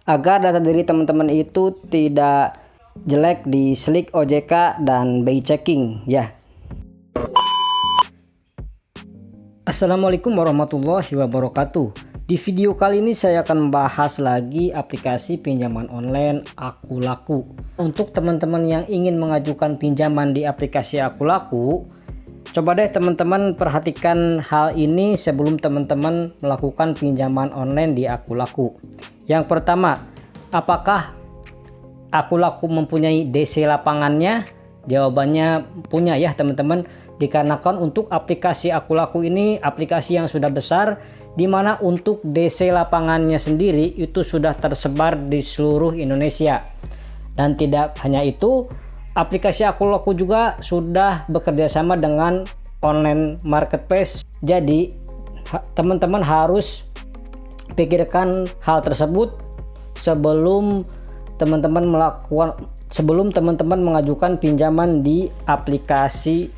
agar data diri teman-teman itu tidak jelek di Slick OJK dan BI Checking ya. Assalamualaikum warahmatullahi wabarakatuh. Di video kali ini saya akan membahas lagi aplikasi pinjaman online Akulaku. Untuk teman-teman yang ingin mengajukan pinjaman di aplikasi Akulaku, coba deh teman-teman perhatikan hal ini sebelum teman-teman melakukan pinjaman online di Akulaku. Yang pertama, apakah Akulaku mempunyai DC lapangannya? Jawabannya punya ya teman-teman, dikarenakan untuk aplikasi Akulaku ini aplikasi yang sudah besar, di mana untuk DC lapangannya sendiri itu sudah tersebar di seluruh Indonesia. Dan tidak hanya itu, aplikasi Akulaku juga sudah bekerja sama dengan online marketplace. Jadi teman-teman harus pikirkan hal tersebut sebelum teman-teman mengajukan pinjaman di aplikasi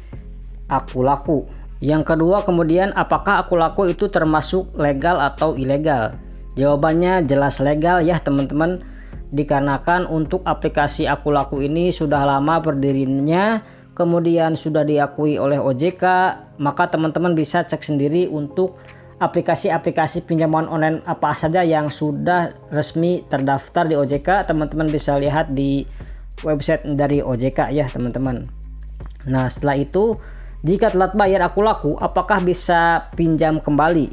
Akulaku. Yang kedua, kemudian apakah Akulaku itu termasuk legal atau ilegal? Jawabannya jelas legal ya teman-teman, dikarenakan untuk aplikasi Akulaku ini sudah lama berdirinya, kemudian sudah diakui oleh OJK, maka teman-teman bisa cek sendiri untuk aplikasi-aplikasi pinjaman online apa saja yang sudah resmi terdaftar di OJK. Teman-teman bisa lihat di website dari OJK ya teman-teman. Nah, setelah itu, jika telat bayar Akulaku, apakah bisa pinjam kembali?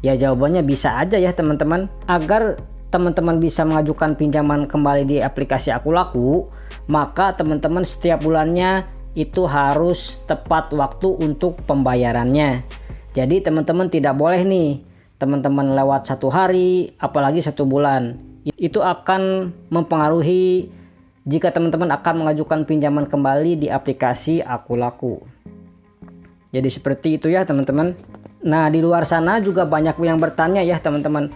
Ya, jawabannya bisa aja ya teman-teman. Agar teman-teman bisa mengajukan pinjaman kembali di aplikasi Akulaku, maka teman-teman setiap bulannya itu harus tepat waktu untuk pembayarannya. Jadi teman-teman tidak boleh nih teman-teman lewat 1 hari, apalagi 1 bulan. Itu akan mempengaruhi jika teman-teman akan mengajukan pinjaman kembali di aplikasi Akulaku. Jadi seperti itu ya teman-teman. Nah, di luar sana juga banyak yang bertanya ya teman-teman,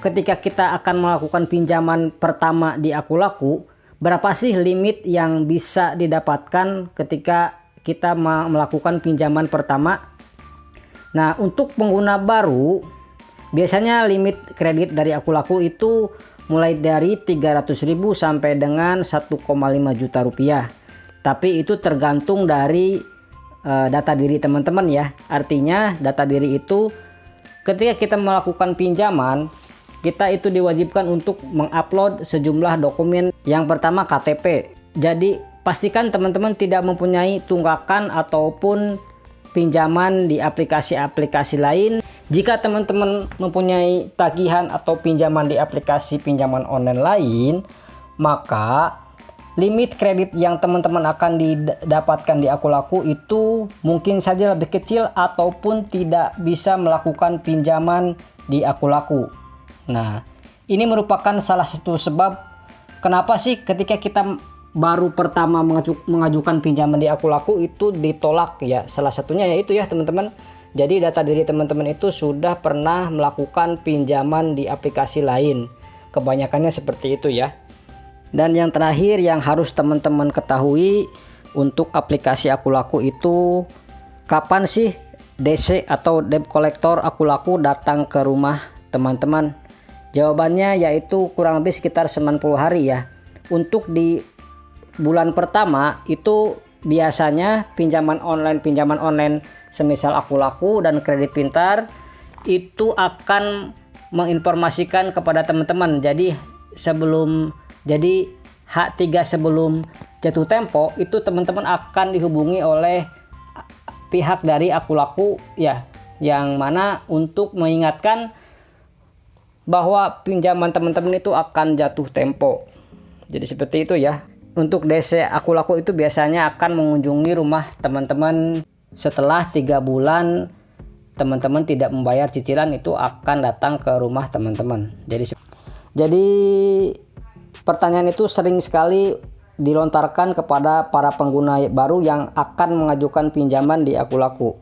ketika kita akan melakukan pinjaman pertama di Akulaku, berapa sih limit yang bisa didapatkan ketika kita melakukan pinjaman pertama? Nah, untuk pengguna baru, biasanya limit kredit dari Akulaku itu mulai dari 300.000 sampai dengan 1,5 juta rupiah. Tapi itu tergantung dari data diri teman-teman ya. Artinya data diri itu ketika kita melakukan pinjaman, kita itu diwajibkan untuk mengupload sejumlah dokumen. Yang pertama KTP. Jadi pastikan teman-teman tidak mempunyai tunggakan ataupun pinjaman di aplikasi-aplikasi lain. Jika teman-teman mempunyai tagihan atau pinjaman di aplikasi pinjaman online lain, maka limit kredit yang teman-teman akan didapatkan di Akulaku itu mungkin saja lebih kecil ataupun tidak bisa melakukan pinjaman di Akulaku. Nah, ini merupakan salah satu sebab kenapa sih ketika kita baru pertama mengajukan pinjaman di Akulaku itu ditolak ya. Salah satunya yaitu ya teman-teman, jadi data diri teman-teman itu sudah pernah melakukan pinjaman di aplikasi lain. Kebanyakannya seperti itu ya. Dan yang terakhir yang harus teman-teman ketahui untuk aplikasi Akulaku itu, kapan sih DC atau debt collector Akulaku datang ke rumah teman-teman? Jawabannya yaitu kurang lebih sekitar 90 hari ya. Untuk di bulan pertama itu biasanya pinjaman online semisal Akulaku dan Kredit Pintar itu akan menginformasikan kepada teman-teman. Jadi H3 sebelum jatuh tempo itu teman-teman akan dihubungi oleh pihak dari Akulaku ya, yang mana untuk mengingatkan bahwa pinjaman teman-teman itu akan jatuh tempo. Jadi seperti itu ya. Untuk DC Akulaku itu biasanya akan mengunjungi rumah teman-teman setelah 3 bulan teman-teman tidak membayar cicilan, itu akan datang ke rumah teman-teman. Jadi pertanyaan itu sering sekali dilontarkan kepada para pengguna baru yang akan mengajukan pinjaman di Akulaku.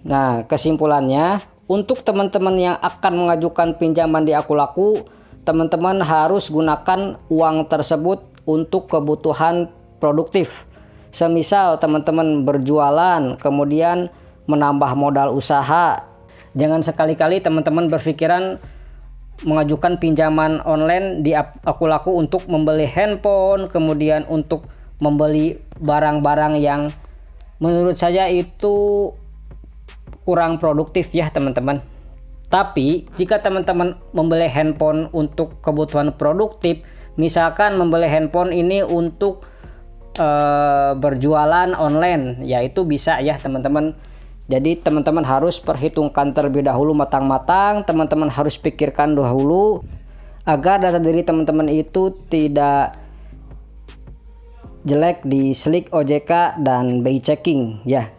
Nah, kesimpulannya, untuk teman-teman yang akan mengajukan pinjaman di Akulaku, teman-teman harus gunakan uang tersebut untuk kebutuhan produktif. Semisal teman-teman berjualan, kemudian menambah modal usaha. Jangan sekali-kali teman-teman berpikiran mengajukan pinjaman online di Akulaku untuk membeli handphone, kemudian untuk membeli barang-barang yang menurut saya itu kurang produktif ya teman-teman. Tapi jika teman-teman membeli handphone untuk kebutuhan produktif, misalkan membeli handphone ini untuk berjualan online, ya itu bisa ya teman-teman. Jadi teman-teman harus perhitungkan terlebih dahulu matang-matang, teman-teman harus pikirkan dahulu agar data diri teman-teman itu tidak jelek di Slick OJK dan BI checking ya.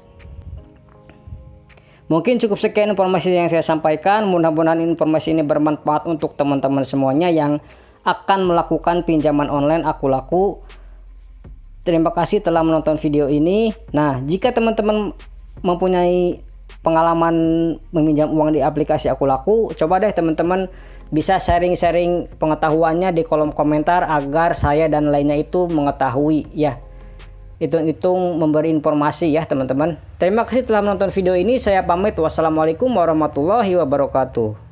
Mungkin cukup sekian informasi yang saya sampaikan. Mudah-mudahan informasi ini bermanfaat untuk teman-teman semuanya yang akan melakukan pinjaman online Akulaku. Terima kasih telah menonton video ini. Nah, jika teman-teman mempunyai pengalaman meminjam uang di aplikasi Akulaku, coba deh teman-teman bisa sharing-sharing pengetahuannya di kolom komentar agar saya dan lainnya itu mengetahui ya. Hitung-hitung memberi informasi ya teman-teman. Terima kasih telah menonton video ini. Saya pamit. Wassalamualaikum warahmatullahi wabarakatuh.